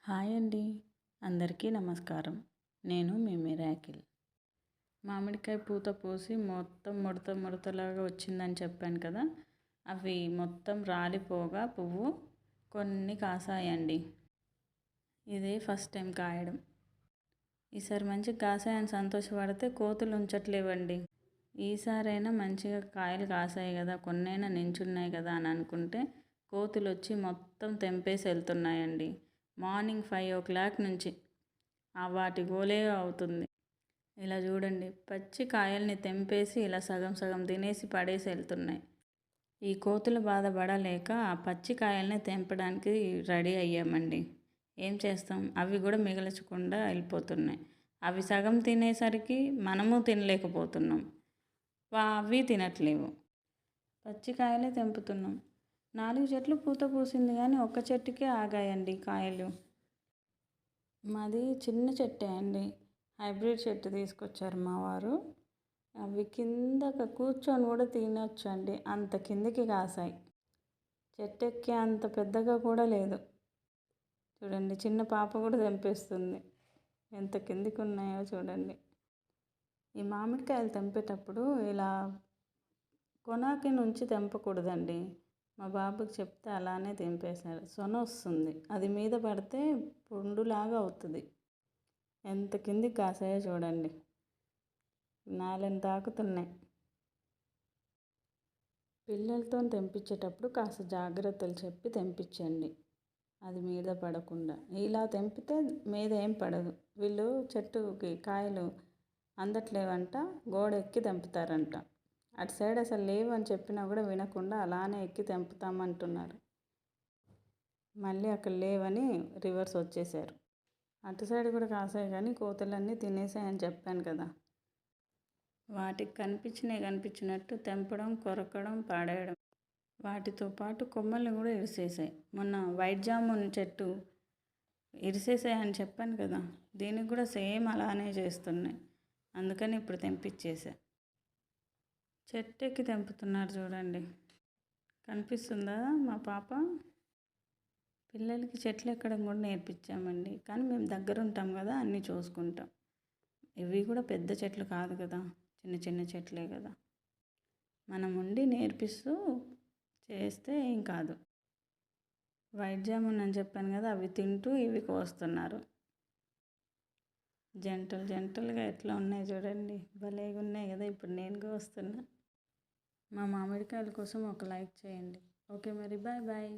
Hi అండి, అందరికీ నమస్కారం. నేను మీ మిరాకిల్. మామిడికాయ పూత పూసి మొత్తం ముడత ముడతలాగా వచ్చిందని చెప్పాను కదా, అవి మొత్తం రాలిపోగా పువ్వు కొన్ని కాసాయండి. ఇదే ఫస్ట్ టైం కాయడం. ఈసారి మంచిగా కాసాయని సంతోషపడితే కోతులు ఉంచట్లేవండి. ఈసారైనా మంచిగా కాయలు కాసాయి కదా, కొన్నైనా నించున్నాయి కదా అని అనుకుంటే కోతులు వచ్చి మొత్తం తెంపేసి వెళ్తున్నాయండి. మార్నింగ్ 5 o'clock నుంచి వాటి గోలే అవుతుంది. ఇలా చూడండి, పచ్చి కాయల్ని తెంపేసి ఇలా సగం సగం తినేసి పడేసి వెళ్తున్నాయి. ఈ కోతుల బాధపడలేక ఆ పచ్చి కాయల్ని తెంపడానికి రెడీ అయ్యామండి. ఏం చేస్తాం, అవి కూడా మిగల్చకుండా వెళ్ళిపోతున్నాయి. అవి సగం తినేసరికి మనము తినలేకపోతున్నాం, అవి తినట్లేవు. పచ్చి కాయలే తెంపుతున్నాం. 4 చెట్లు పూత పూసింది కానీ ఒక్క చెట్టుకే ఆగాయండి కాయలు. మాది చిన్న చెట్టే అండి, హైబ్రిడ్ చెట్టు తీసుకొచ్చారు మా వారు. అవి కిందకి కూర్చొని కూడా తినొచ్చు అండి, అంత కిందికి కాసాయి. చెట్టు ఎక్కే అంత పెద్దగా కూడా లేదు. చూడండి, చిన్న పాప కూడా తెంపేస్తుంది. ఎంత కిందికి ఉన్నాయో చూడండి. ఈ మామిడికాయలు తెంపేటప్పుడు ఇలా కొనాకి నుంచి తెంపకూడదండి. మా బాబుకి చెప్తే అలానే తెంపేశారు. సొన వస్తుంది, అది మీద పడితే పుండులాగా అవుతుంది. ఎంత కిందికి కాసాయో చూడండి, 4 తాకుతున్నాయి. పిల్లలతో తెంపించేటప్పుడు కాస్త జాగ్రత్తలు చెప్పి తెంపించండి, అది మీద పడకుండా. ఇలా తెంపితే మీద ఏం పడదు. వీళ్ళు చెట్టుకి కాయలు అందట్లేవంట, గోడ ఎక్కి తెంపుతారంట. అటు సైడ్ అసలు లేవు అని చెప్పినా కూడా వినకుండా అలానే ఎక్కి తెంపుతామంటున్నారు. మళ్ళీ అక్కడ లేవని రివర్స్ వచ్చేసారు. అటు సైడ్ కూడా కాసాయి కానీ కోతులన్నీ తినేసాయని చెప్పాను కదా. వాటికి కనిపించినట్టు తెంపడం, కొరకడం, పాడేయడం. వాటితో పాటు కొమ్మల్ని కూడా ఇరిసేసాయి. మొన్న వైట్ జామున్ చెట్టు ఇరిసేసాయని చెప్పాను కదా, దీనికి కూడా సేమ్ అలానే చేస్తున్నాయి. అందుకని ఇప్పుడు తెంపించేసా. చెట్టు ఎక్కి తెంపుతున్నారు చూడండి, కనిపిస్తుందా మా పాప. పిల్లలకి చెట్లు ఎక్కడం కూడా నేర్పించామండి, కానీ మేము దగ్గర ఉంటాం కదా, అన్నీ చూసుకుంటాం. ఇవి కూడా పెద్ద చెట్లు కాదు కదా, చిన్న చిన్న చెట్లే కదా. మనం ఉండి నేర్పిస్తూ చేస్తే ఏం కాదు. వైట్ జామున్ అని చెప్పాను కదా, అవి తింటూ ఇవి కోస్తున్నారు. జంటలుగా ఎట్లా ఉన్నాయి చూడండి, భలేగా ఉన్నాయి కదా. ఇప్పుడు నేను కోస్తున్నా. మా మామిడికాయల కోసం ఒక లైక్ చేయండి. ఓకే మరి, బాయ్ బాయ్.